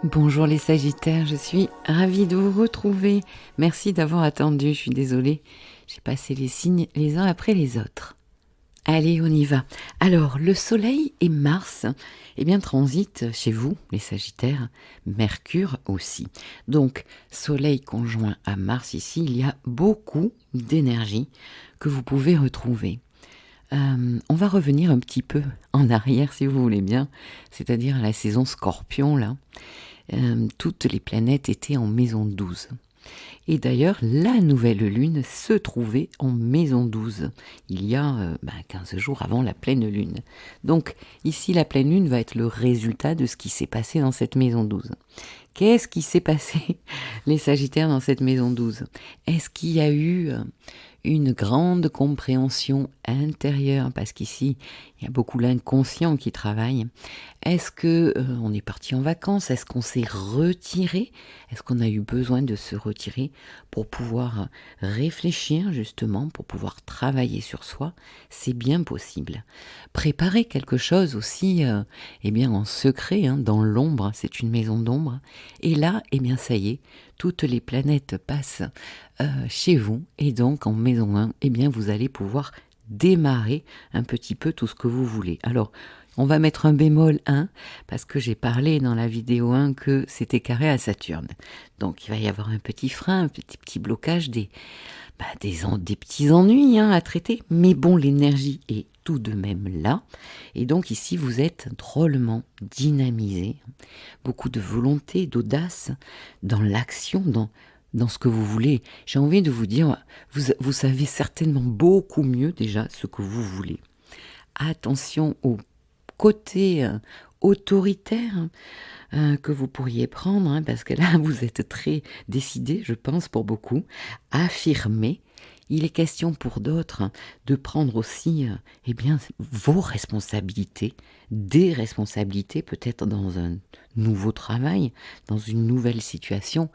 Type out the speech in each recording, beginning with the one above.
Bonjour les Sagittaires, je suis ravie de vous retrouver. Merci d'avoir attendu, je suis désolée, j'ai passé les signes les uns après les autres. Allez, on y va. Alors, le Soleil et Mars, transitent chez vous, les Sagittaires, Mercure aussi. Donc, Soleil conjoint à Mars ici, il y a beaucoup d'énergie que vous pouvez retrouver. On va revenir un petit peu en arrière, si vous voulez bien, c'est-à-dire à la saison Scorpion, là. Toutes les planètes étaient en maison 12. Et d'ailleurs, la nouvelle lune se trouvait en maison 12, il y a 15 jours avant la pleine lune. Donc ici, la pleine lune va être le résultat de ce qui s'est passé dans cette maison 12. Qu'est-ce qui s'est passé, les Sagittaires, dans cette maison 12? Est-ce qu'il y a eu une grande compréhension intérieure, parce qu'ici, il y a beaucoup l'inconscient qui travaille. Est-ce que on est parti en vacances? Est-ce qu'on s'est retiré? Est-ce qu'on a eu besoin de se retirer pour pouvoir réfléchir, justement, pour pouvoir travailler sur soi? C'est bien possible. Préparer quelque chose aussi, en secret, dans l'ombre, c'est une maison d'ombre. Et là, ça y est, toutes les planètes passent chez vous, et donc en maison 1, vous allez pouvoir démarrer un petit peu tout ce que vous voulez. Alors, on va mettre un bémol 1, parce que j'ai parlé dans la vidéo 1 que c'était carré à Saturne. Donc il va y avoir un petit frein, un petit blocage, des petits ennuis à traiter. Mais bon, l'énergie est tout de même là. Et donc ici, vous êtes drôlement dynamisé. Beaucoup de volonté, d'audace dans l'action, dans ce que vous voulez. J'ai envie de vous dire, vous savez certainement beaucoup mieux déjà ce que vous voulez. Attention au côté autoritaire que vous pourriez prendre, parce que là, vous êtes très décidé, je pense, pour beaucoup, affirmé. Il est question pour d'autres de prendre aussi vos responsabilités, des responsabilités peut-être dans un nouveau travail, dans une nouvelle situation,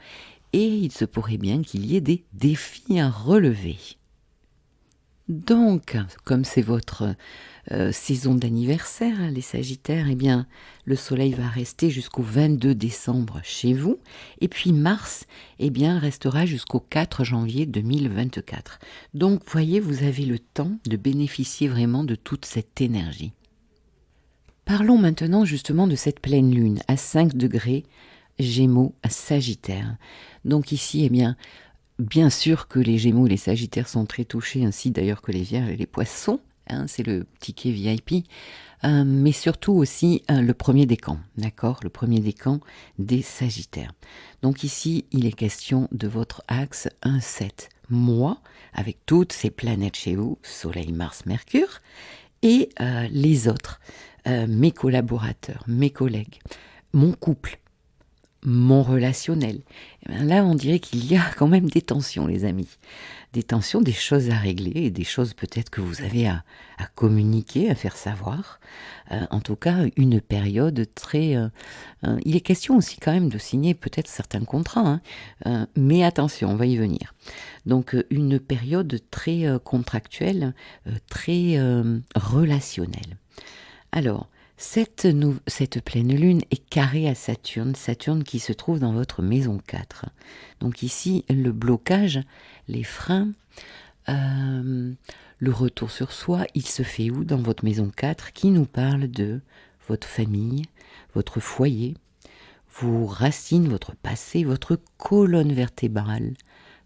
et il se pourrait bien qu'il y ait des défis à relever. Donc, comme c'est votre saison d'anniversaire, les Sagittaires, le Soleil va rester jusqu'au 22 décembre chez vous, et puis Mars, restera jusqu'au 4 janvier 2024. Donc, voyez, vous avez le temps de bénéficier vraiment de toute cette énergie. Parlons maintenant justement de cette pleine lune à 5 degrés, Gémeaux à Sagittaire. Donc ici, bien sûr que les Gémeaux et les Sagittaires sont très touchés, ainsi d'ailleurs que les Vierges et les Poissons, c'est le ticket VIP, mais surtout aussi le premier décan, d'accord, le premier décan des Sagittaires. Donc ici, il est question de votre axe 1-7, moi, avec toutes ces planètes chez vous, Soleil, Mars, Mercure, et les autres, mes collaborateurs, mes collègues, mon couple, mon relationnel. Là, on dirait qu'il y a quand même des tensions, les amis. Des tensions, des choses à régler, et des choses peut-être que vous avez à communiquer, à faire savoir. En tout cas, une période très... il est question aussi quand même de signer peut-être certains contrats, mais attention, on va y venir. Donc, une période très contractuelle, très relationnelle. Alors, cette pleine lune est carrée à Saturne, Saturne qui se trouve dans votre maison 4. Donc ici, le blocage, les freins, le retour sur soi, il se fait où? Dans votre maison 4, qui nous parle de votre famille, votre foyer, vos racines, votre passé, votre colonne vertébrale,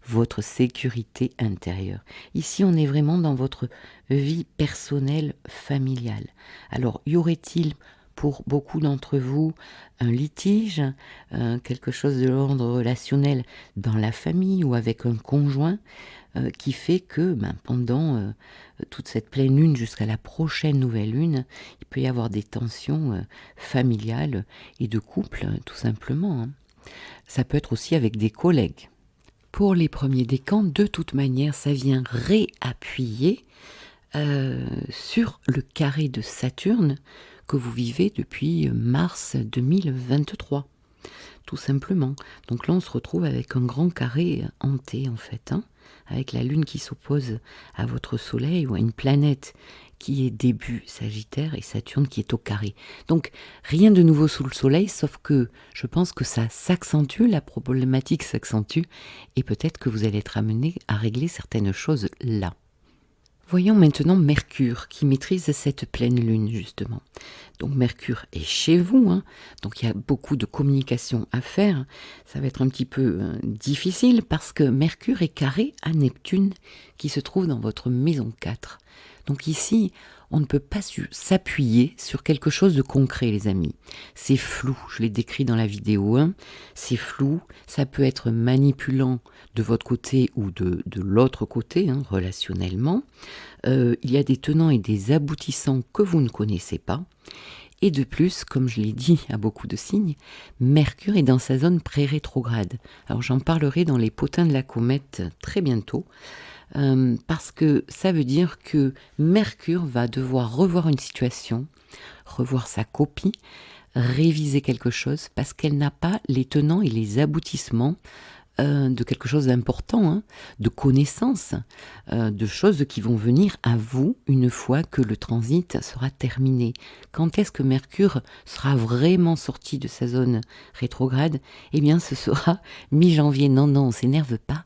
votre sécurité intérieure. Ici, on est vraiment dans votre vie personnelle, familiale. Alors, y aurait-il pour beaucoup d'entre vous un litige, quelque chose de l'ordre relationnel dans la famille ou avec un conjoint qui fait que pendant toute cette pleine lune jusqu'à la prochaine nouvelle lune, il peut y avoir des tensions familiales et de couple, tout simplement. Ça peut être aussi avec des collègues. Pour les premiers décans, de toute manière, ça vient réappuyer sur le carré de Saturne que vous vivez depuis mars 2023, tout simplement. Donc là, on se retrouve avec un grand carré hanté, en fait, avec la Lune qui s'oppose à votre Soleil ou à une planète qui est début Sagittaire et Saturne qui est au carré. Donc rien de nouveau sous le soleil, sauf que je pense que ça s'accentue, la problématique s'accentue, et peut-être que vous allez être amené à régler certaines choses là. Voyons maintenant Mercure qui maîtrise cette pleine lune justement. Donc Mercure est chez vous, hein, donc il y a beaucoup de communication à faire. Ça va être un petit peu difficile parce que Mercure est carré à Neptune qui se trouve dans votre maison 4. Donc ici, on ne peut pas s'appuyer sur quelque chose de concret, les amis. C'est flou, je l'ai décrit dans la vidéo 1, c'est flou, ça peut être manipulant de votre côté ou de l'autre côté, hein, relationnellement. Il y a des tenants et des aboutissants que vous ne connaissez pas. Et de plus, comme je l'ai dit à beaucoup de signes, Mercure est dans sa zone pré-rétrograde. Alors j'en parlerai dans les potins de la comète très bientôt. Parce que ça veut dire que Mercure va devoir revoir une situation, revoir sa copie, réviser quelque chose, parce qu'elle n'a pas les tenants et les aboutissements de quelque chose d'important, hein, de connaissances, de choses qui vont venir à vous une fois que le transit sera terminé. Quand est-ce que Mercure sera vraiment sorti de sa zone rétrograde? Eh bien, ce sera mi-janvier. Non, on s'énerve pas.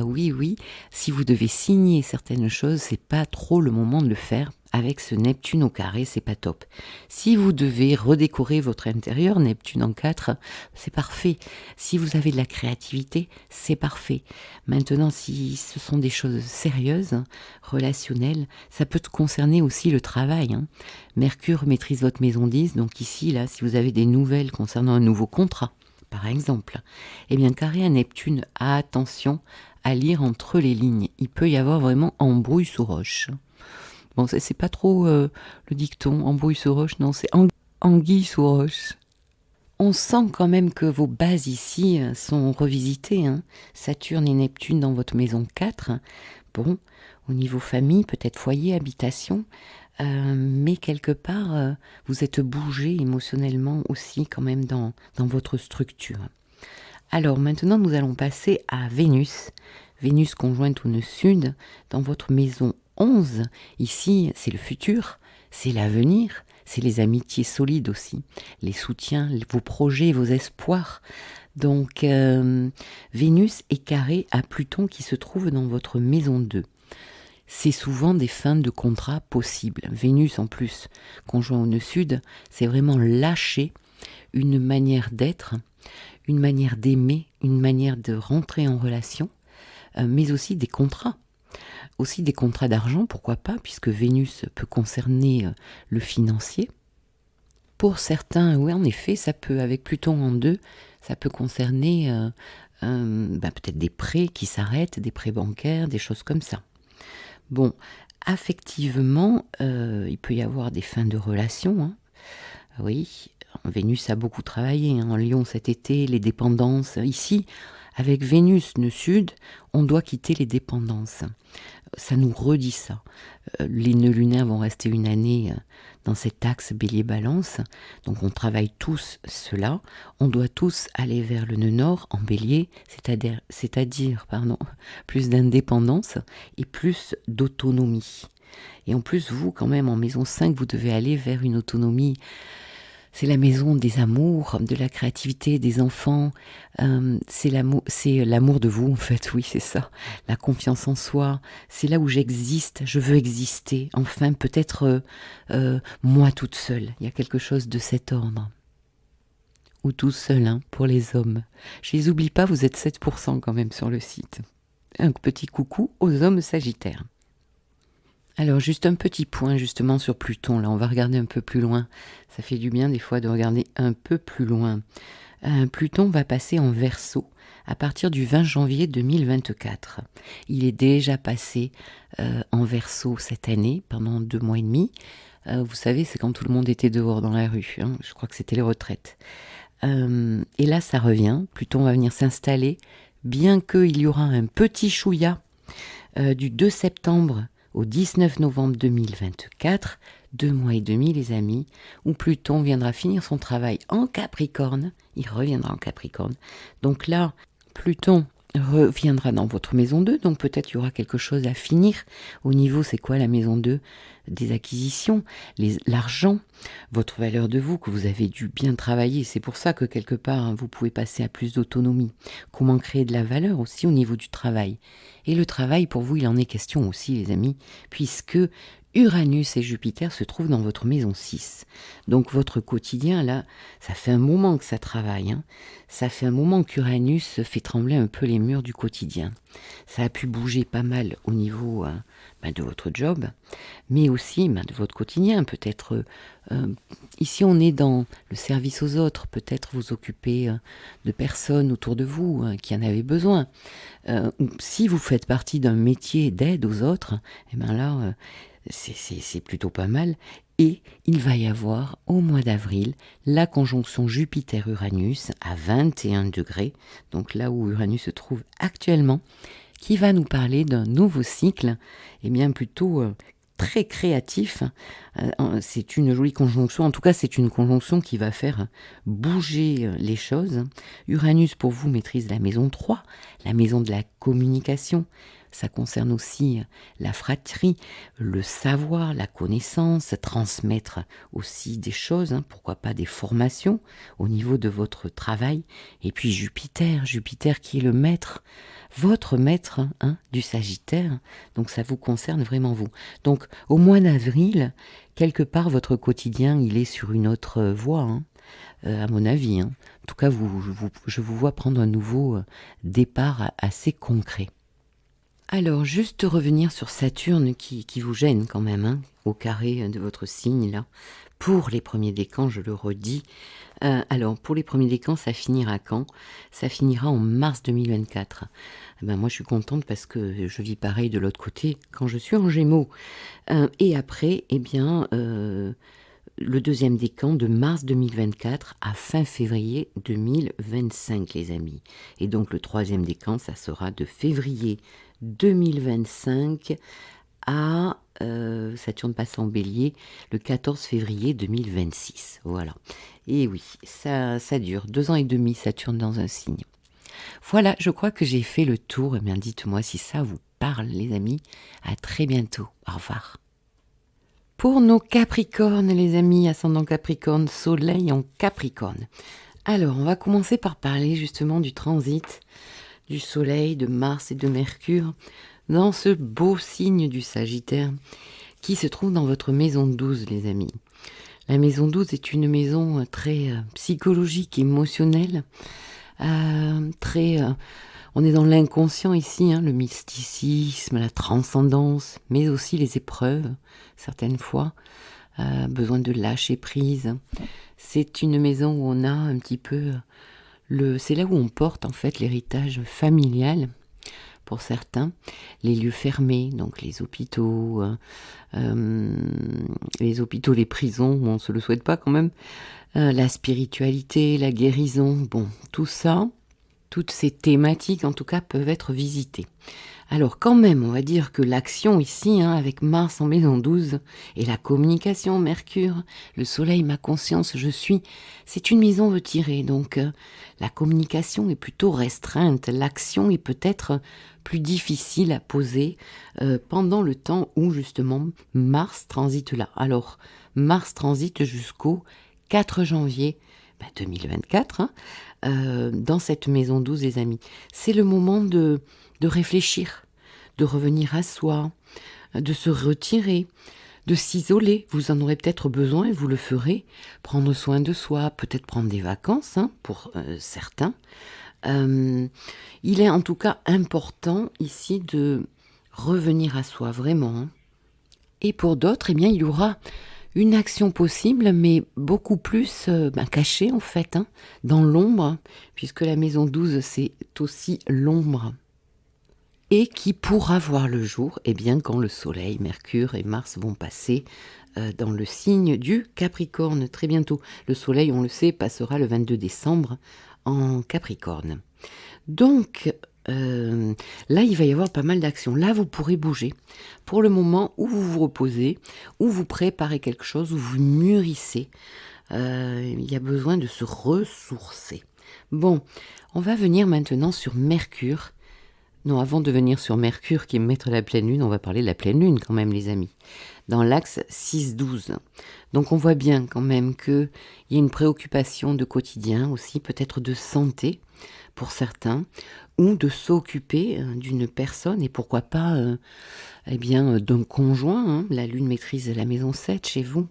Oui, si vous devez signer certaines choses, c'est pas trop le moment de le faire. Avec ce Neptune au carré, c'est pas top. Si vous devez redécorer votre intérieur, Neptune en 4, c'est parfait. Si vous avez de la créativité, c'est parfait. Maintenant, si ce sont des choses sérieuses, relationnelles, ça peut concerner aussi le travail, hein. Mercure maîtrise votre maison 10, donc ici, là, si vous avez des nouvelles concernant un nouveau contrat, par exemple, eh bien, carré à Neptune, attention à lire entre les lignes. Il peut y avoir vraiment embrouille sous roche. Bon, c'est pas trop le dicton, embrouille sous roche, non, c'est anguille sous roche. On sent quand même que vos bases ici sont revisitées, hein. Saturne et Neptune dans votre maison 4. Bon, au niveau famille, peut-être foyer, habitation, mais quelque part, vous êtes bougé émotionnellement aussi quand même dans votre structure. Alors maintenant, nous allons passer à Vénus. Vénus conjointe au nœud sud dans votre maison 11. Ici, c'est le futur, c'est l'avenir, c'est les amitiés solides aussi, les soutiens, vos projets, vos espoirs. Donc, Vénus est carrée à Pluton qui se trouve dans votre maison 2. C'est souvent des fins de contrat possibles. Vénus, en plus, conjoint au nœud sud, c'est vraiment lâcher une manière d'être, une manière d'aimer, une manière de rentrer en relation, mais aussi des contrats. Aussi des contrats d'argent, pourquoi pas, puisque Vénus peut concerner le financier. Pour certains, oui, en effet, ça peut, avec Pluton en 2, ça peut concerner peut-être des prêts qui s'arrêtent, des prêts bancaires, des choses comme ça. Bon, affectivement, il peut y avoir des fins de relation, hein. Oui, Vénus a beaucoup travaillé, hein, en Lion cet été, les dépendances. Ici, avec Vénus nœud sud, on doit quitter les dépendances. Ça nous redit ça. Les nœuds lunaires vont rester une année dans cet axe bélier-balance. Donc on travaille tous cela. On doit tous aller vers le nœud nord en bélier, c'est-à-dire plus d'indépendance et plus d'autonomie. Et en plus, vous, quand même, en maison 5, vous devez aller vers une autonomie. C'est la maison des amours, de la créativité, des enfants. C'est l'amour de vous, en fait, oui, c'est ça. La confiance en soi. C'est là où j'existe, je veux exister. Enfin, peut-être moi toute seule. Il y a quelque chose de cet ordre. Ou tout seul, hein, pour les hommes. Je les oublie pas, vous êtes 7% quand même sur le site. Un petit coucou aux hommes sagittaires. Alors, juste un petit point justement sur Pluton. Là, on va regarder un peu plus loin. Ça fait du bien des fois de regarder un peu plus loin. Pluton va passer en Verseau à partir du 20 janvier 2024. Il est déjà passé en Verseau cette année, pendant 2 mois et demi. Vous savez, c'est quand tout le monde était dehors dans la rue, hein. Je crois que c'était les retraites. Et là, ça revient. Pluton va venir s'installer, bien qu'il y aura un petit chouïa du 2 septembre au 19 novembre 2024, 2 mois et demi, les amis, où Pluton viendra finir son travail en Capricorne. Il reviendra en Capricorne. Donc là, Pluton reviendra dans votre maison 2, donc peut-être il y aura quelque chose à finir. Au niveau, c'est quoi la maison 2? Des acquisitions, l'argent, votre valeur de vous que vous avez dû bien travailler. C'est pour ça que quelque part, hein, vous pouvez passer à plus d'autonomie. Comment créer de la valeur aussi au niveau du travail. Et le travail, pour vous, il en est question aussi, les amis, puisque Uranus et Jupiter se trouvent dans votre maison 6. Donc votre quotidien, là, ça fait un moment que ça travaille. Hein. Ça fait un moment qu'Uranus fait trembler un peu les murs du quotidien. Ça a pu bouger pas mal au niveau de votre job, mais aussi de votre quotidien. Peut-être, ici on est dans le service aux autres, peut-être vous occuper de personnes autour de vous qui en avaient besoin. Ou si vous faites partie d'un métier d'aide aux autres, et bien là, c'est plutôt pas mal. Et il va y avoir au mois d'avril la conjonction Jupiter-Uranus à 21 degrés, donc là où Uranus se trouve actuellement, qui va nous parler d'un nouveau cycle, et bien plutôt très créatif. C'est une jolie conjonction, en tout cas c'est une conjonction qui va faire bouger les choses. Uranus pour vous maîtrise la maison 3, la maison de la communication. Ça concerne aussi la fratrie, le savoir, la connaissance, transmettre aussi des choses, hein, pourquoi pas des formations au niveau de votre travail. Et puis Jupiter qui est le maître, votre maître hein, du Sagittaire, donc ça vous concerne vraiment vous. Donc au mois d'avril, quelque part votre quotidien il est sur une autre voie, hein, à mon avis. Hein. En tout cas, je vous vois prendre un nouveau départ assez concret. Alors, juste revenir sur Saturne qui vous gêne quand même, hein, au carré de votre signe, là. Pour les premiers décans, je le redis. Alors, pour les premiers décans, ça finira quand? Ça finira en mars 2024. Moi, je suis contente parce que je vis pareil de l'autre côté quand je suis en Gémeaux. Et après, eh bien, le deuxième décan de mars 2024 à fin février 2025, les amis. Et donc, le troisième décan, ça sera de février 2025 à Saturne passe en bélier le 14 février 2026. Voilà. Et oui, ça dure 2 ans et demi Saturne dans un signe. Voilà, je crois que j'ai fait le tour. Eh bien, dites-moi si ça vous parle, les amis. À très bientôt. Au revoir. Pour nos Capricornes, les amis, ascendant Capricorne, Soleil en Capricorne. Alors, on va commencer par parler justement du transit du Soleil, de Mars et de Mercure dans ce beau signe du Sagittaire qui se trouve dans votre maison 12, les amis. La maison 12 est une maison très psychologique, émotionnelle, on est dans l'inconscient ici, hein, le mysticisme, la transcendance, mais aussi les épreuves, certaines fois, besoin de lâcher prise. C'est une maison où on a un petit peu c'est là où on porte en fait l'héritage familial pour certains, les lieux fermés, donc les hôpitaux, les prisons, on ne se le souhaite pas quand même, la spiritualité, la guérison, bon, tout ça, toutes ces thématiques en tout cas peuvent être visitées. Alors quand même, on va dire que l'action ici, hein, avec Mars en maison 12, et la communication, Mercure, le Soleil, ma conscience, je suis, c'est une maison retirée, donc la communication est plutôt restreinte, l'action est peut-être plus difficile à poser pendant le temps où justement Mars transite là. Alors, Mars transite jusqu'au 4 janvier 2024, hein, dans cette maison 12, les amis. C'est le moment de réfléchir, de revenir à soi, de se retirer, de s'isoler. Vous en aurez peut-être besoin et vous le ferez. Prendre soin de soi, peut-être prendre des vacances, hein, pour certains. Il est en tout cas important ici de revenir à soi, vraiment. Hein. Et pour d'autres, eh bien, il y aura une action possible, mais beaucoup plus cachée en fait, hein, dans l'ombre, puisque la maison 12, c'est aussi l'ombre. Et qui pourra voir le jour quand le Soleil, Mercure et Mars vont passer dans le signe du Capricorne très bientôt. Le Soleil, on le sait, passera le 22 décembre en Capricorne. Donc, là, il va y avoir pas mal d'actions. Là, vous pourrez bouger. Pour le moment où vous vous reposez, où vous préparez quelque chose, où vous mûrissez, il y a besoin de se ressourcer. Bon, on va venir maintenant sur Mercure, Non, avant de venir sur Mercure qui est maître de la pleine lune, on va parler de la pleine lune quand même, les amis. Dans l'axe 6-12. Donc on voit bien quand même qu'il y a une préoccupation de quotidien aussi, peut-être de santé pour certains, ou de s'occuper d'une personne et pourquoi pas d'un conjoint. Hein. La lune maîtrise la maison 7 chez vous,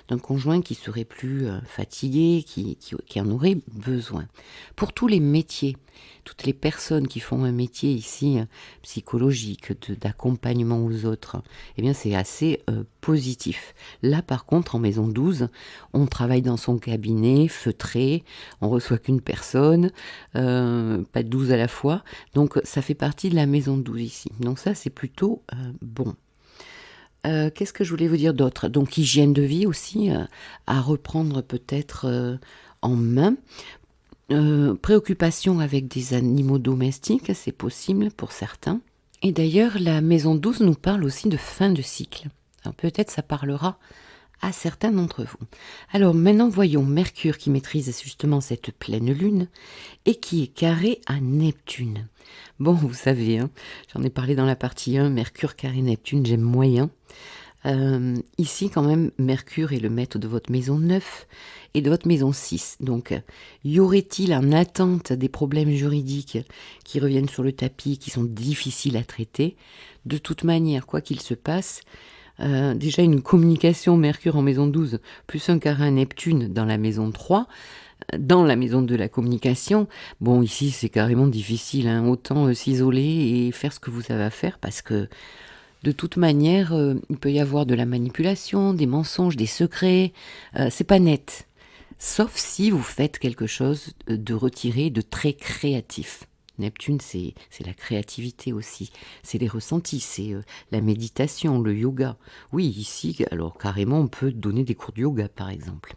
d'un conjoint qui serait plus fatigué, qui en aurait besoin. Pour tous les métiers, toutes les personnes qui font un métier ici psychologique, d'accompagnement aux autres, eh bien c'est assez positif. Là par contre en maison 12, on travaille dans son cabinet, feutré, on reçoit qu'une personne, pas 12 à la fois, donc ça fait partie de la maison 12 ici. Donc ça c'est plutôt bon. Qu'est-ce que je voulais vous dire d'autre? Donc hygiène de vie aussi, à reprendre peut-être en main. Préoccupation avec des animaux domestiques, c'est possible pour certains. Et d'ailleurs, la maison 12 nous parle aussi de fin de cycle. Alors peut-être ça parlera à certains d'entre vous. Alors maintenant, voyons Mercure qui maîtrise justement cette pleine lune et qui est carré à Neptune. Bon, vous savez, hein, j'en ai parlé dans la partie 1, Mercure carré Neptune, j'aime moyen. Ici, quand même, Mercure est le maître de votre maison 9 et de votre maison 6. Donc, y aurait-il en attente des problèmes juridiques qui reviennent sur le tapis, qui sont difficiles à traiter? De toute manière, quoi qu'il se passe, déjà une communication Mercure en maison 12, plus un carré à Neptune dans la maison 3, dans la maison de la communication, bon, ici, c'est carrément difficile, hein, autant s'isoler et faire ce que vous avez à faire, parce que de toute manière, il peut y avoir de la manipulation, des mensonges, des secrets. C'est pas net. Sauf si vous faites quelque chose de retiré, de très créatif. Neptune, c'est la créativité aussi. C'est les ressentis, c'est la méditation, le yoga. Oui, ici, alors carrément, on peut donner des cours de yoga, par exemple.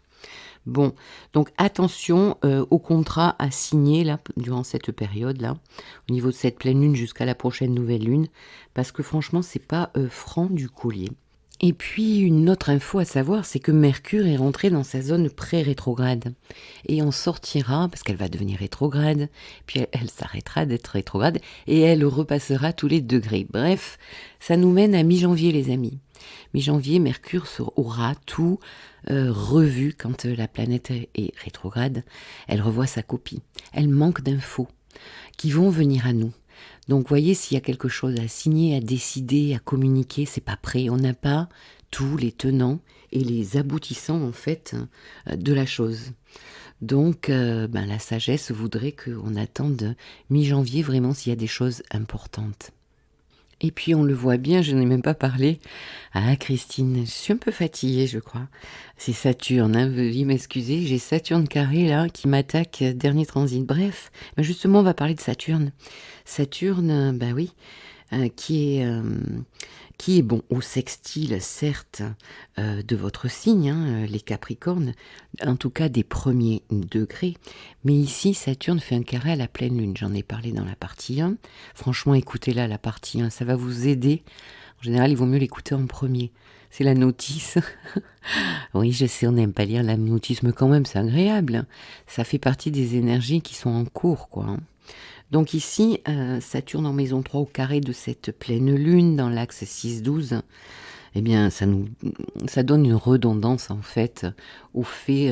Bon, donc attention au contrat à signer là, durant cette période-là, au niveau de cette pleine lune jusqu'à la prochaine nouvelle lune, parce que franchement, c'est pas franc du collier. Et puis, une autre info à savoir, c'est que Mercure est rentré dans sa zone pré-rétrograde. Et en sortira, parce qu'elle va devenir rétrograde, puis elle s'arrêtera d'être rétrograde, et elle repassera tous les degrés. Bref, ça nous mène à mi-janvier, les amis. Mi-janvier, Mercure aura tout revu quand la planète est rétrograde. Elle revoit sa copie. Elle manque d'infos qui vont venir à nous. Donc, voyez, s'il y a quelque chose à signer, à décider, à communiquer, c'est pas prêt. On n'a pas tous les tenants et les aboutissants, en fait, de la chose. Donc, la sagesse voudrait qu'on attende mi-janvier, vraiment, s'il y a des choses importantes. Et puis on le voit bien, je n'ai même pas parlé. Ah Christine, je suis un peu fatiguée je crois. C'est Saturne, hein, veuillez m'excuser, j'ai Saturne carré là qui m'attaque, dernier transit. Bref, justement on va parler de Saturne. Saturne, oui, qui est bon au sextile, certes, de votre signe, hein, les Capricornes, en tout cas des premiers degrés. Mais ici, Saturne fait un carré à la pleine lune. J'en ai parlé dans la partie 1. Franchement, écoutez-la, la partie 1, ça va vous aider. En général, il vaut mieux l'écouter en premier. C'est la notice. Oui, je sais, on n'aime pas lire la notice, mais quand même, c'est agréable. Ça fait partie des énergies qui sont en cours, quoi. Hein. Donc ici, Saturne en maison 3 au carré de cette pleine lune dans l'axe 6-12, eh bien ça donne une redondance en fait au fait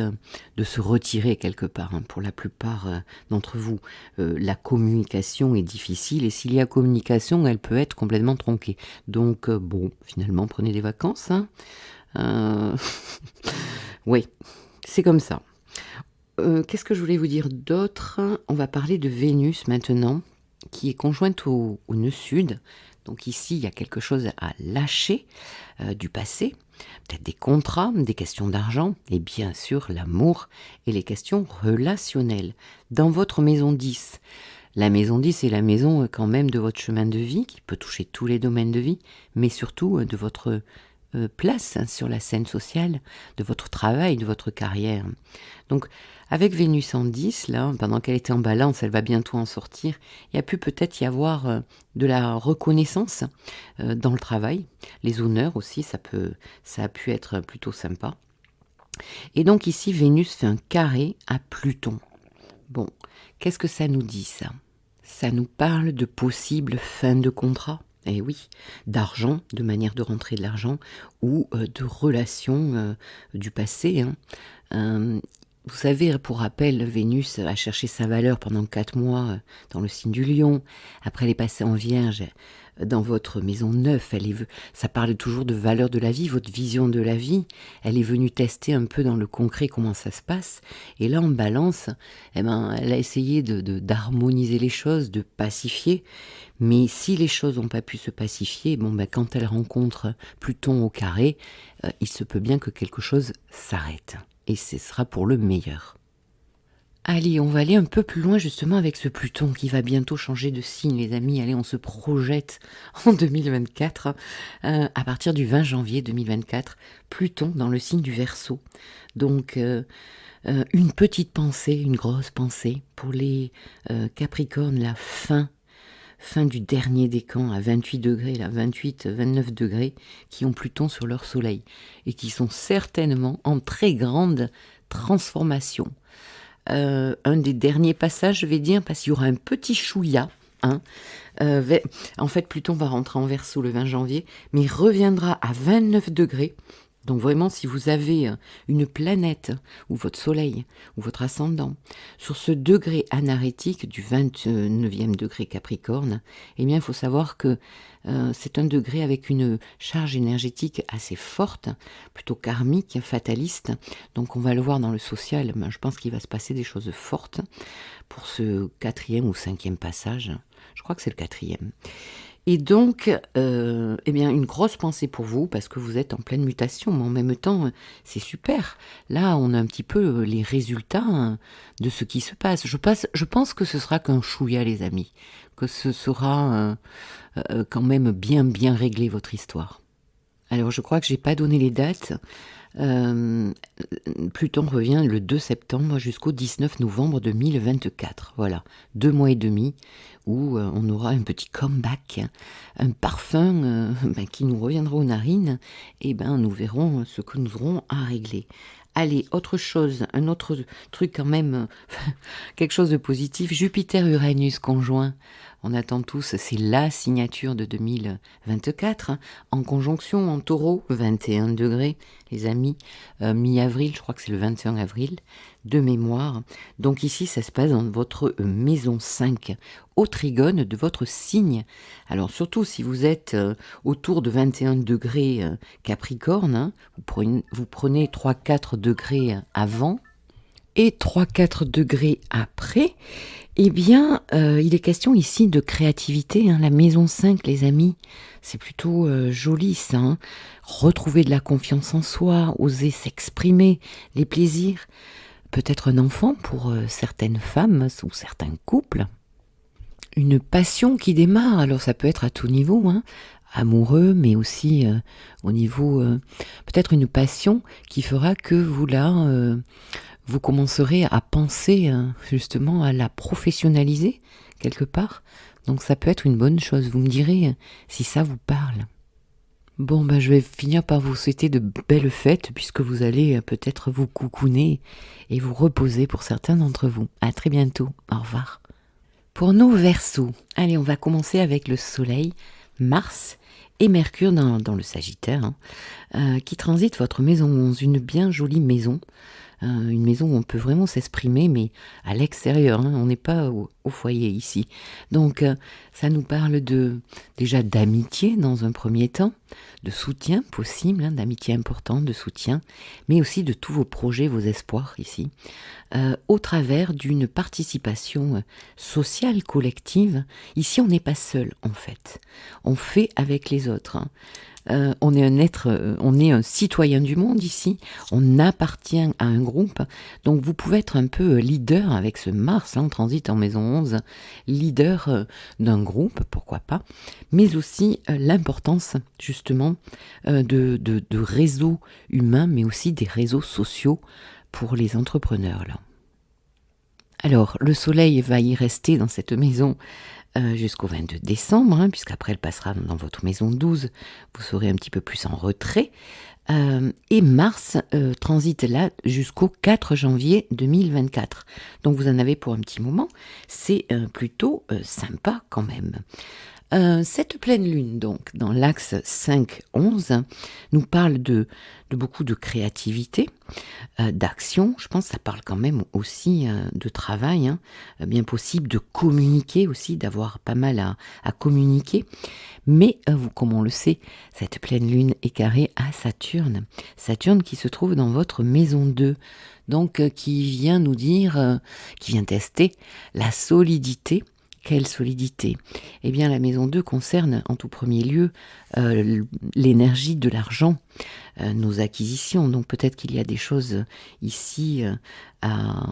de se retirer quelque part. Hein. Pour la plupart d'entre vous, la communication est difficile et s'il y a communication, elle peut être complètement tronquée. Donc finalement, prenez des vacances. Hein. Oui, c'est comme ça. Qu'est-ce que je voulais vous dire d'autre? On va parler de Vénus maintenant, qui est conjointe au nœud sud. Donc ici, il y a quelque chose à lâcher du passé, peut-être des contrats, des questions d'argent, et bien sûr l'amour et les questions relationnelles. Dans votre maison 10, la maison 10 est la maison quand même de votre chemin de vie, qui peut toucher tous les domaines de vie, mais surtout de votre place sur la scène sociale, de votre travail, de votre carrière. Donc, avec Vénus en 10, là, pendant qu'elle était en balance, elle va bientôt en sortir, il y a pu peut-être y avoir de la reconnaissance dans le travail, les honneurs aussi, ça a pu être plutôt sympa. Et donc ici, Vénus fait un carré à Pluton. Bon, qu'est-ce que ça nous dit ça? Ça nous parle de possibles fins de contrat. Eh oui, d'argent, de manière de rentrer de l'argent ou de relations du passé, hein. Euh, Vous savez, pour rappel, Vénus a cherché sa valeur pendant 4 mois dans le signe du Lion. Après, elle est passée en Vierge dans votre maison 9. Ça parle toujours de valeur de la vie, votre vision de la vie. Elle est venue tester un peu dans le concret comment ça se passe. Et là, en Balance, eh ben, elle a essayé d'harmoniser les choses, de pacifier. Mais si les choses n'ont pas pu se pacifier, bon, ben, quand elle rencontre Pluton au carré, il se peut bien que quelque chose s'arrête. Et ce sera pour le meilleur. Allez, on va aller un peu plus loin justement avec ce Pluton qui va bientôt changer de signe, les amis. Allez, on se projette en 2024. À partir du 20 janvier 2024, Pluton dans le signe du Verseau. Donc, une petite pensée, une grosse pensée pour les Capricornes, la fin du dernier décan à 28 degrés, là, 28, 29 degrés, qui ont Pluton sur leur soleil et qui sont certainement en très grande transformation. Un des derniers passages, je vais dire, parce qu'il y aura un petit chouïa. Hein. En fait, Pluton va rentrer en Verseau le 20 janvier, mais il reviendra à 29 degrés. Donc vraiment, si vous avez une planète, ou votre soleil, ou votre ascendant, sur ce degré anarétique du 29e degré Capricorne, eh bien, il faut savoir que c'est un degré avec une charge énergétique assez forte, plutôt karmique, fataliste. Donc on va le voir dans le social, mais je pense qu'il va se passer des choses fortes pour ce 4e ou 5e passage. Je crois que c'est le 4e. Et donc, eh bien, une grosse pensée pour vous, parce que vous êtes en pleine mutation, mais en même temps, c'est super. Là, on a un petit peu les résultats de ce qui se passe. Je pense que ce sera qu'un chouïa, les amis, que ce sera quand même bien réglé, votre histoire. Alors, je crois que j'ai pas donné les dates. Pluton revient le 2 septembre jusqu'au 19 novembre 2024. Voilà, 2 mois et demi où on aura un petit comeback, un parfum qui nous reviendra aux narines, et nous verrons ce que nous aurons à régler. Allez, autre chose, un autre truc quand même, quelque chose de positif, Jupiter-Uranus conjoint. On attend tous, c'est la signature de 2024, en conjonction en Taureau, 21 degrés, les amis, mi-avril, je crois que c'est le 21 avril, de mémoire. Donc ici, ça se passe dans votre maison 5, au trigone de votre signe. Alors surtout si vous êtes autour de 21 degrés Capricorne, hein, vous prenez 3-4 degrés avant et 3-4 degrés après, eh bien, il est question ici de créativité, hein, la maison 5, les amis, c'est plutôt joli ça, hein. Retrouver de la confiance en soi, oser s'exprimer, les plaisirs, peut-être un enfant pour certaines femmes ou certains couples, une passion qui démarre, alors ça peut être à tout niveau, hein, amoureux, mais aussi au niveau, peut-être une passion qui fera que vous commencerez à penser justement à la professionnaliser quelque part. Donc ça peut être une bonne chose. Vous me direz si ça vous parle. Bon, je vais finir par vous souhaiter de belles fêtes puisque vous allez peut-être vous coucouner et vous reposer pour certains d'entre vous. À très bientôt. Au revoir. Pour nos Verseaux, allez, on va commencer avec le Soleil, Mars et Mercure dans le Sagittaire, qui transite votre maison 11, une bien jolie maison. Une maison où on peut vraiment s'exprimer, mais à l'extérieur, hein, on n'est pas au foyer ici. Donc ça nous parle déjà d'amitié dans un premier temps, de soutien possible, hein, d'amitié importante, de soutien, mais aussi de tous vos projets, vos espoirs ici, au travers d'une participation sociale, collective. Ici, on n'est pas seul en fait, on fait avec les autres, hein. On est on est un citoyen du monde ici, on appartient à un groupe, donc vous pouvez être un peu leader avec ce Mars, en transit en maison 11, leader d'un groupe, pourquoi pas, mais aussi l'importance justement de réseaux humains, mais aussi des réseaux sociaux pour les entrepreneurs là. Alors, le soleil va y rester dans cette maison jusqu'au 22 décembre, hein, puisqu'après elle passera dans votre maison 12, vous serez un petit peu plus en retrait. Et Mars transite là jusqu'au 4 janvier 2024. Donc vous en avez pour un petit moment. C'est plutôt sympa quand même. Cette pleine lune, donc, dans l'axe 5-11, nous parle de beaucoup de créativité, d'action. Je pense que ça parle quand même aussi de travail, hein, bien possible de communiquer aussi, d'avoir pas mal à communiquer. Mais, comme on le sait, cette pleine lune est carrée à Saturne. Saturne qui se trouve dans votre maison 2. Donc, qui vient nous dire, qui vient tester la solidité. Quelle solidité? Eh bien, la maison 2 concerne en tout premier lieu l'énergie de l'argent, nos acquisitions. Donc peut-être qu'il y a des choses ici à,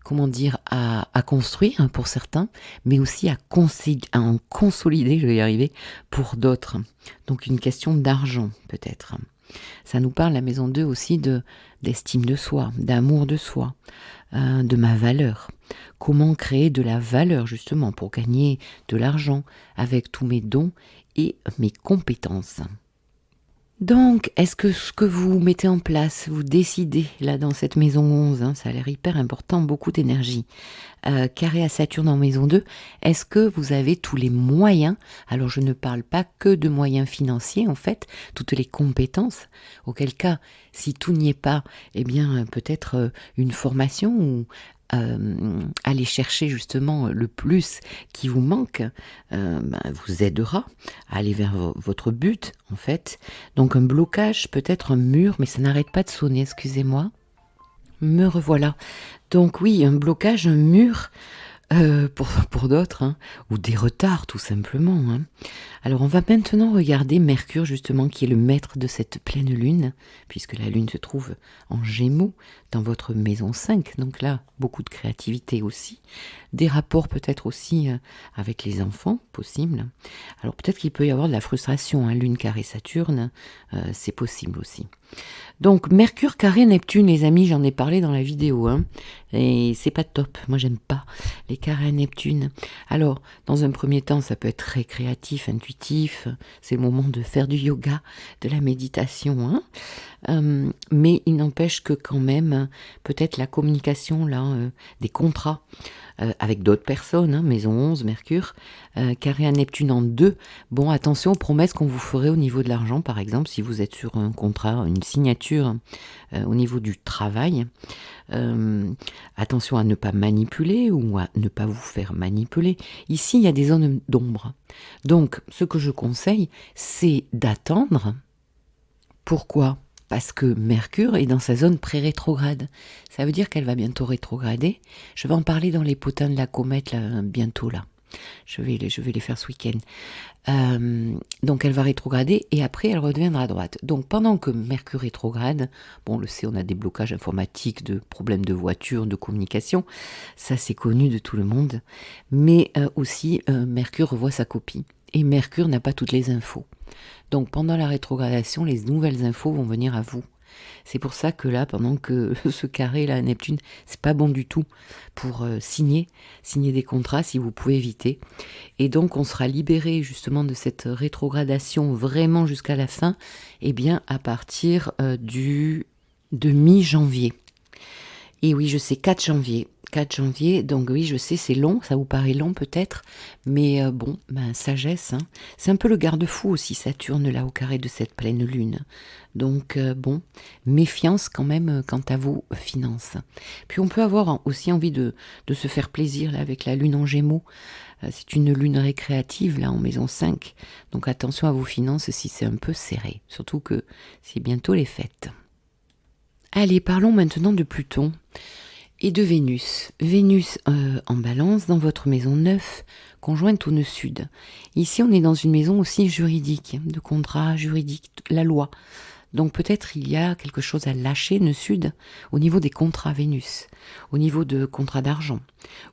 comment dire, à construire pour certains, mais aussi à en consolider, je vais y arriver, pour d'autres. Donc une question d'argent peut-être. Ça nous parle, la maison 2 aussi, d'estime de soi, d'amour de soi, de ma valeur. Comment créer de la valeur justement pour gagner de l'argent avec tous mes dons et mes compétences. Donc, est-ce que ce que vous mettez en place, vous décidez là dans cette maison 11, hein, ça a l'air hyper important, beaucoup d'énergie, carré à Saturne en maison 2, est-ce que vous avez tous les moyens, alors je ne parle pas que de moyens financiers en fait, toutes les compétences, auquel cas, si tout n'y est pas, eh bien peut-être une formation ou aller chercher justement le plus qui vous manque, vous aidera à aller vers votre but en fait. Donc un blocage, peut-être un mur, mais ça n'arrête pas de sonner, excusez-moi. Me revoilà. Donc oui, un blocage, un mur, pour d'autres, hein, ou des retards tout simplement. Hein. Alors on va maintenant regarder Mercure justement qui est le maître de cette pleine lune, puisque la lune se trouve en Gémeaux dans votre maison 5, donc là beaucoup de créativité aussi, des rapports peut-être aussi avec les enfants possible. Alors peut-être qu'il peut y avoir de la frustration, hein, lune carré Saturne, c'est possible aussi. Donc Mercure carré Neptune, les amis, j'en ai parlé dans la vidéo, hein, et c'est pas top, moi j'aime pas les carrés à Neptune. Alors dans un premier temps ça peut être très créatif, intuitif, c'est le moment de faire du yoga, de la méditation, hein, mais il n'empêche que quand même peut-être la communication là, des contrats avec d'autres personnes, hein, maison 11, Mercure, carré à Neptune en 2. Bon, attention aux promesses qu'on vous ferait au niveau de l'argent, par exemple, si vous êtes sur un contrat, une signature au niveau du travail. Attention à ne pas manipuler ou à ne pas vous faire manipuler. Ici, il y a des zones d'ombre. Donc, ce que je conseille, c'est d'attendre. Pourquoi ? Parce que Mercure est dans sa zone pré-rétrograde. Ça veut dire qu'elle va bientôt rétrograder. Je vais en parler dans les potins de la comète là, bientôt là. Je vais les faire ce week-end. Donc elle va rétrograder et après elle redeviendra à droite. Donc pendant que Mercure rétrograde, bon on le sait, on a des blocages informatiques, de problèmes de voiture, de communication, ça c'est connu de tout le monde, mais aussi Mercure revoit sa copie et Mercure n'a pas toutes les infos. Donc pendant la rétrogradation, les nouvelles infos vont venir à vous. C'est pour ça que là, pendant que ce carré là, Neptune, c'est pas bon du tout pour signer des contrats si vous pouvez éviter. Et donc on sera libéré justement de cette rétrogradation vraiment jusqu'à la fin, et bien à partir de mi-janvier. Et oui, je sais, 4 janvier. 4 janvier, donc oui, je sais, c'est long, ça vous paraît long peut-être, mais bon, sagesse, hein. C'est un peu le garde-fou aussi, Saturne, là, au carré de cette pleine lune. Donc, bon, méfiance quand même quant à vos finances. Puis on peut avoir aussi envie de se faire plaisir, là, avec la lune en Gémeaux. C'est une lune récréative, là, en maison 5. Donc attention à vos finances si c'est un peu serré, surtout que c'est bientôt les fêtes. Allez, parlons maintenant de Pluton et de Vénus. Vénus en balance dans votre maison 9, conjointe au nœud sud. Ici, on est dans une maison aussi juridique, de contrat juridique, la loi. Donc peut-être il y a quelque chose à lâcher, nœud sud, au niveau des contrats Vénus, au niveau de contrats d'argent,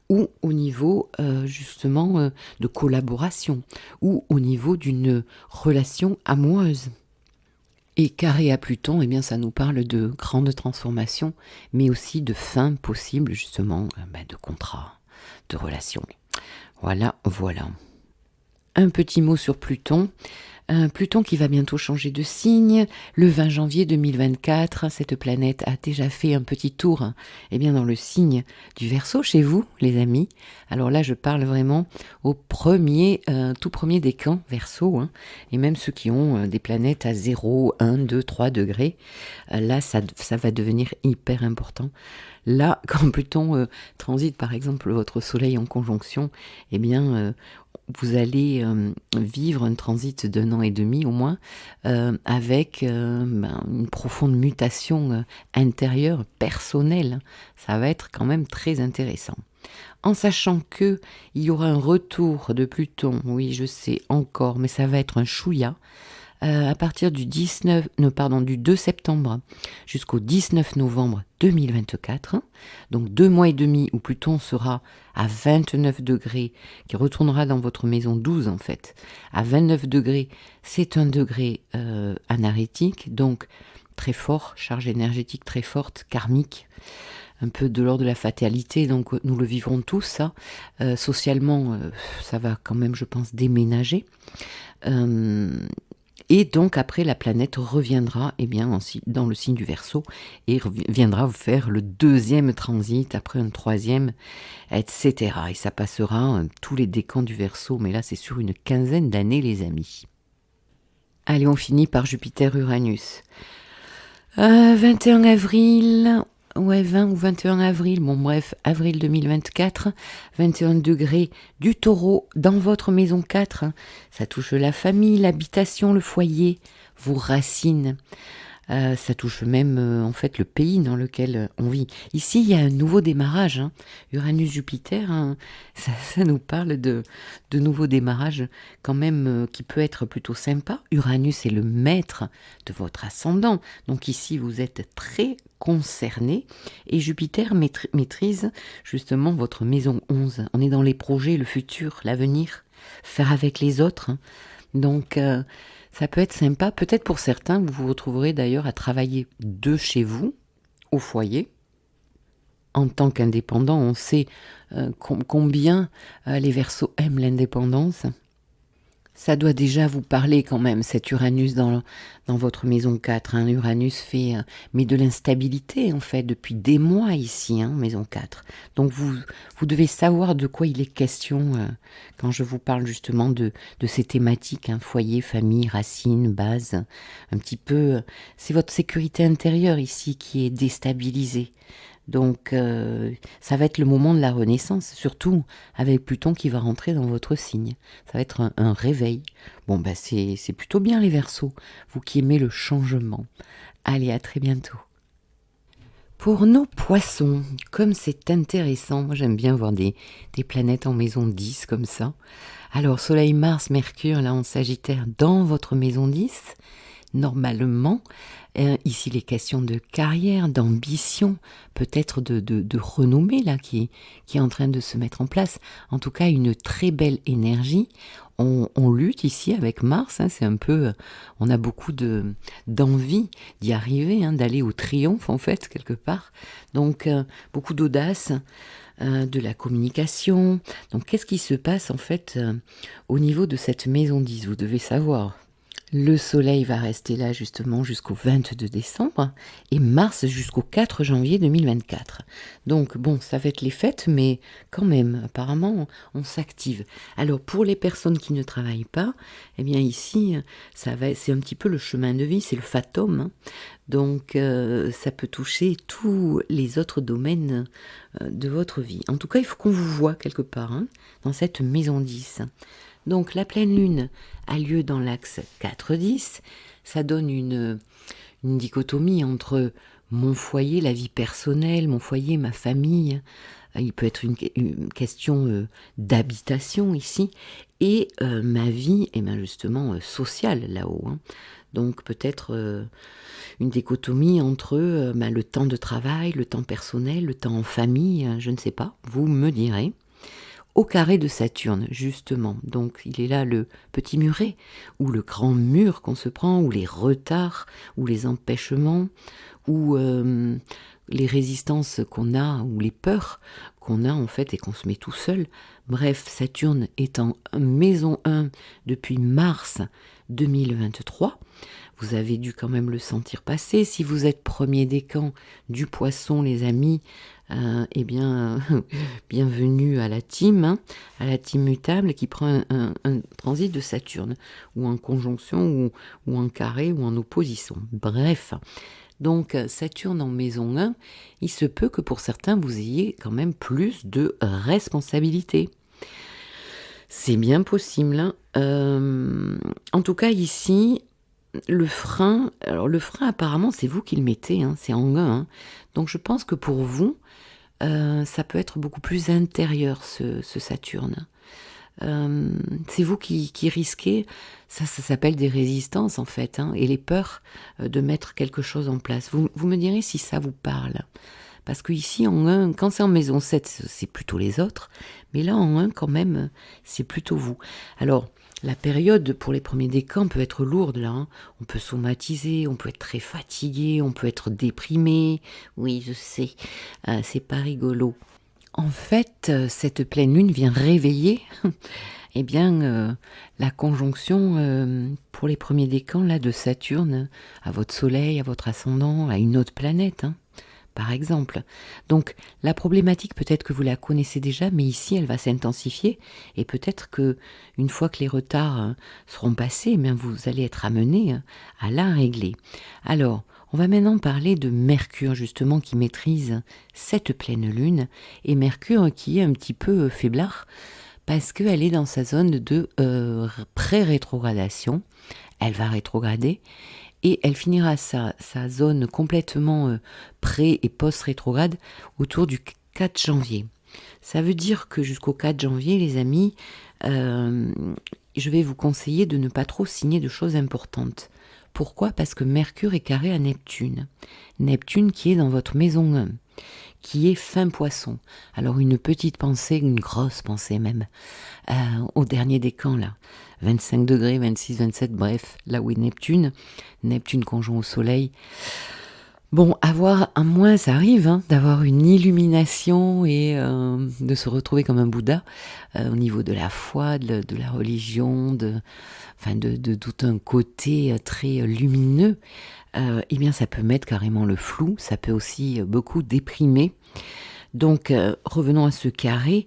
ou au niveau justement de collaboration, ou au niveau d'une relation amoureuse. Et carré à Pluton, eh bien, ça nous parle de grandes transformations, mais aussi de fin possible, justement, de contrats, de relations. Voilà, voilà. un petit mot sur Pluton. Pluton qui va bientôt changer de signe. Le 20 janvier 2024, cette planète a déjà fait un petit tour dans le signe du Verseau chez vous, les amis. Alors là, je parle vraiment au tout premier décan Verseau, et même ceux qui ont des planètes à 0, 1, 2, 3 degrés. Là, ça va devenir hyper important. Là, quand Pluton transite par exemple votre Soleil en conjonction, vous allez vivre un transit d'1 an et demi au moins, avec une profonde mutation intérieure, personnelle. Ça va être quand même très intéressant. En sachant que il y aura un retour de Pluton, oui je sais encore, mais ça va être un chouïa, à partir du 2 septembre jusqu'au 19 novembre 2024, donc 2 mois et demi où Pluton sera à 29 degrés, qui retournera dans votre maison 12 en fait. À 29 degrés, c'est un degré anarétique, donc très fort, charge énergétique très forte, karmique, un peu de l'ordre de la fatalité, donc nous le vivrons tous, ça. Socialement, ça va quand même, je pense, déménager. Et donc après, la planète reviendra dans le signe du Verseau et viendra faire le deuxième transit, après un troisième, etc. Et ça passera tous les décans du Verseau, mais là c'est sur une quinzaine d'années, les amis. Allez, on finit par Jupiter-Uranus. 21 avril... Ouais, 20 ou 21 avril, bon bref, avril 2024, 21 degrés du Taureau dans votre maison 4. Ça touche la famille, l'habitation, le foyer, vos racines. Ça touche même en fait le pays dans lequel on vit. Ici, il y a un nouveau démarrage. Uranus-Jupiter, ça nous parle de nouveaux démarrages quand même qui peut être plutôt sympa. Uranus est le maître de votre ascendant. Donc ici, vous êtes très concerné. Et Jupiter maîtrise justement votre maison 11. On est dans les projets, le futur, l'avenir, faire avec les autres. Donc... ça peut être sympa, peut-être pour certains, vous vous retrouverez d'ailleurs à travailler de chez vous, au foyer. En tant qu'indépendant, on sait combien les Verseaux aiment l'indépendance. Ça doit déjà vous parler quand même, cet Uranus dans votre maison 4. Uranus fait mais de l'instabilité en fait, depuis des mois ici, maison 4. Donc vous devez savoir de quoi il est question quand je vous parle justement de ces thématiques, foyer, famille, racines, base. Un petit peu, c'est votre sécurité intérieure ici qui est déstabilisée. Donc ça va être le moment de la renaissance, surtout avec Pluton qui va rentrer dans votre signe. Ça va être un réveil. Bon, c'est plutôt bien les Verseaux, vous qui aimez le changement. Allez, à très bientôt. Pour nos poissons, comme c'est intéressant, moi j'aime bien voir des planètes en maison 10 comme ça. Alors Soleil, Mars, Mercure, là en Sagittaire, dans votre maison 10, normalement, ici les questions de carrière, d'ambition, peut-être de renommée là qui est en train de se mettre en place. En tout cas, une très belle énergie. On lutte ici avec Mars, c'est un peu, on a beaucoup d'envie d'y arriver, d'aller au triomphe en fait quelque part. Donc beaucoup d'audace, de la communication. Donc qu'est-ce qui se passe en fait au niveau de cette maison 10? Vous devez savoir. Le Soleil va rester là justement jusqu'au 22 décembre et Mars jusqu'au 4 janvier 2024. Donc bon, ça va être les fêtes, mais quand même, apparemment, on s'active. Alors pour les personnes qui ne travaillent pas, ici, c'est un petit peu le chemin de vie, c'est le fatum. Donc ça peut toucher tous les autres domaines de votre vie. En tout cas, il faut qu'on vous voit quelque part dans cette maison 10. Donc la pleine lune a lieu dans l'axe 4-10, ça donne une dichotomie entre mon foyer, la vie personnelle, mon foyer, ma famille, il peut être une question d'habitation ici, et ma vie justement sociale là-haut. Donc peut-être une dichotomie entre le temps de travail, le temps personnel, le temps en famille, je ne sais pas, vous me direz. Au carré de Saturne, justement. Donc il est là le petit muret, ou le grand mur qu'on se prend, ou les retards, ou les empêchements, ou les résistances qu'on a, ou les peurs qu'on a en fait et qu'on se met tout seul. Bref, Saturne est en maison 1 depuis mars 2023. Vous avez dû quand même le sentir passer. Si vous êtes premier décan du Poisson, les amis, eh bien, bienvenue à la team mutable qui prend un transit de Saturne, ou en conjonction, ou en carré, ou en opposition. Bref, donc Saturne en maison 1, il se peut que pour certains, vous ayez quand même plus de responsabilités. C'est bien possible. En tout cas, ici, le frein apparemment, c'est vous qui le mettez, c'est en 1. Donc je pense que pour vous, ça peut être beaucoup plus intérieur, ce Saturne. C'est vous qui risquez, ça s'appelle des résistances en fait, et les peurs de mettre quelque chose en place. Vous me direz si ça vous parle. Parce que ici, en 1, quand c'est en maison 7, c'est plutôt les autres. Mais là, en 1, quand même, c'est plutôt vous. Alors, la période pour les premiers décans peut être lourde, là. On peut somatiser, on peut être très fatigué, on peut être déprimé. Oui, je sais, c'est pas rigolo. En fait, cette pleine lune vient réveiller eh bien, la conjonction pour les premiers décans là, de Saturne à votre soleil, à votre ascendant, à une autre planète, par exemple. Donc la problématique, peut-être que vous la connaissez déjà, mais ici elle va s'intensifier, et peut-être que une fois que les retards seront passés, eh bien, vous allez être amené à la régler. Alors, on va maintenant parler de Mercure, justement, qui maîtrise cette pleine lune, et Mercure qui est un petit peu faiblard, parce qu'elle est dans sa zone de pré-rétrogradation. Elle va rétrograder, et elle finira sa zone complètement pré- et post-rétrograde autour du 4 janvier. Ça veut dire que jusqu'au 4 janvier, les amis, je vais vous conseiller de ne pas trop signer de choses importantes. Pourquoi ? Parce que Mercure est carré à Neptune. Neptune qui est dans votre maison 1, qui est fin Poisson. Alors une petite pensée, une grosse pensée même, au dernier décan là. 25 degrés, 26, 27, bref, là où est Neptune conjoint au soleil. Bon, à moins ça arrive, d'avoir une illumination et de se retrouver comme un Bouddha au niveau de la foi, de la religion, de tout un côté très lumineux. Eh bien, ça peut mettre carrément le flou, ça peut aussi beaucoup déprimer. Donc, revenons à ce carré.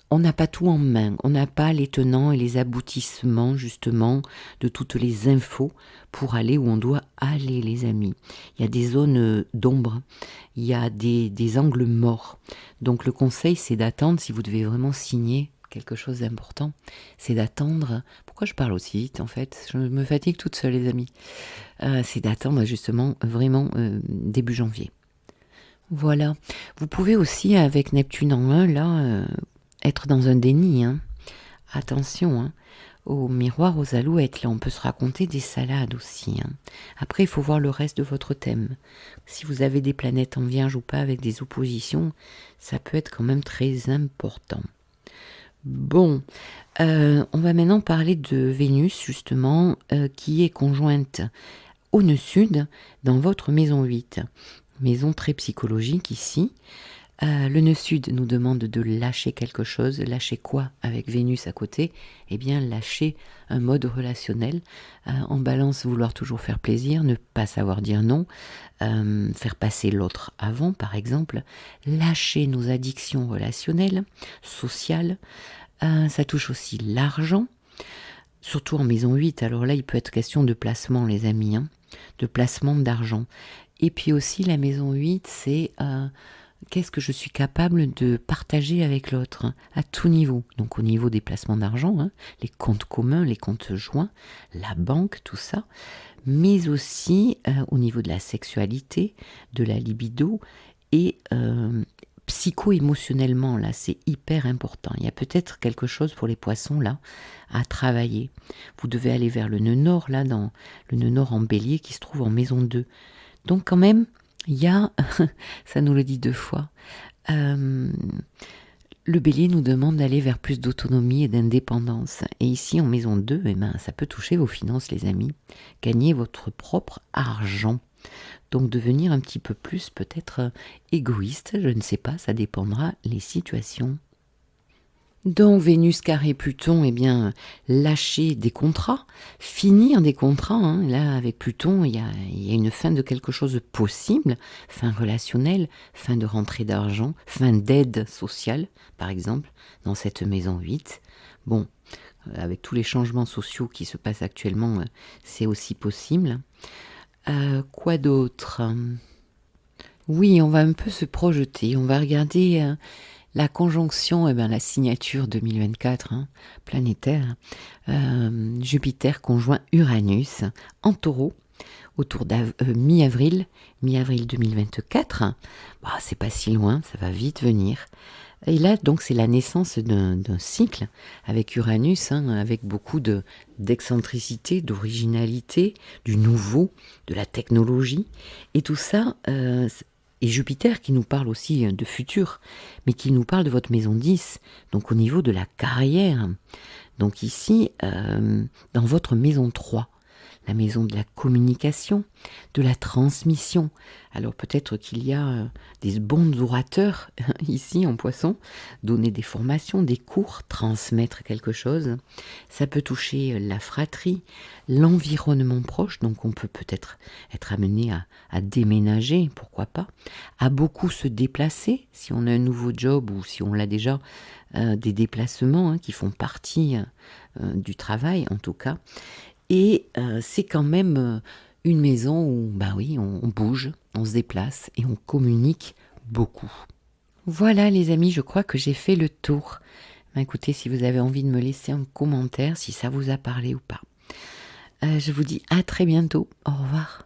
On n'a pas tout en main, on n'a pas les tenants et les aboutissements justement de toutes les infos pour aller où on doit aller, les amis. Il y a des zones d'ombre, il y a des angles morts. Donc le conseil, c'est d'attendre, si vous devez vraiment signer quelque chose d'important, c'est d'attendre. Pourquoi je parle aussi vite en fait ? Je me fatigue toute seule, les amis. C'est d'attendre justement vraiment début janvier. Voilà. Vous pouvez aussi, avec Neptune en 1, là, être dans un déni. Attention, au miroir, aux alouettes, là, on peut se raconter des salades aussi. Après, il faut voir le reste de votre thème. Si vous avez des planètes en Vierge ou pas, avec des oppositions, ça peut être quand même très important. Bon, on va maintenant parler de Vénus, justement, qui est conjointe au nœud sud dans votre maison 8. Maison très psychologique ici. Le nœud sud nous demande de lâcher quelque chose. Lâcher quoi avec Vénus à côté ? Eh bien, lâcher un mode relationnel. En balance, vouloir toujours faire plaisir, ne pas savoir dire non, faire passer l'autre avant, par exemple. Lâcher nos addictions relationnelles, sociales. Ça touche aussi l'argent, surtout en maison 8. Alors là, il peut être question de placement, les amis, de placement d'argent. Et puis aussi, la maison 8, c'est... qu'est-ce que je suis capable de partager avec l'autre à tout niveau. Donc au niveau des placements d'argent, les comptes communs, les comptes joints, la banque, tout ça, mais aussi au niveau de la sexualité, de la libido et psycho-émotionnellement, là, c'est hyper important. Il y a peut-être quelque chose pour les poissons, là, à travailler. Vous devez aller vers le nœud nord, là, dans le nœud nord en bélier qui se trouve en maison 2. Donc quand même, il y a, ça nous le dit 2 fois, le bélier nous demande d'aller vers plus d'autonomie et d'indépendance. Et ici, en maison 2, ça peut toucher vos finances, les amis. Gagner votre propre argent. Donc devenir un petit peu plus peut-être égoïste, je ne sais pas, ça dépendra les situations. Donc Vénus carré Pluton, eh bien, lâcher des contrats, finir des contrats. Hein. Là, avec Pluton, il y a une fin de quelque chose de possible, fin relationnelle, fin de rentrée d'argent, fin d'aide sociale, par exemple, dans cette maison 8. Bon, avec tous les changements sociaux qui se passent actuellement, c'est aussi possible. Quoi d'autre? Oui, on va un peu se projeter, on va regarder la conjonction, la signature 2024 planétaire, Jupiter conjoint Uranus en Taureau autour mi-avril 2024. Bah, c'est pas si loin, ça va vite venir. Et là, donc, c'est la naissance d'un cycle avec Uranus, avec beaucoup d'excentricité, d'originalité, du nouveau, de la technologie. Et tout ça, et Jupiter qui nous parle aussi de futur, mais qui nous parle de votre maison 10, donc au niveau de la carrière. Donc ici, dans votre maison 3, la maison de la communication, de la transmission. Alors peut-être qu'il y a des bons orateurs ici en Poisson, donner des formations, des cours, transmettre quelque chose. Ça peut toucher la fratrie, l'environnement proche, donc on peut peut-être être amené à déménager, pourquoi pas, à beaucoup se déplacer, si on a un nouveau job ou si on l'a déjà, des déplacements qui font partie du travail en tout cas. Et c'est quand même une maison où, bah oui, on bouge, on se déplace et on communique beaucoup. Voilà les amis, je crois que j'ai fait le tour. Écoutez, si vous avez envie de me laisser un commentaire, si ça vous a parlé ou pas. Je vous dis à très bientôt. Au revoir.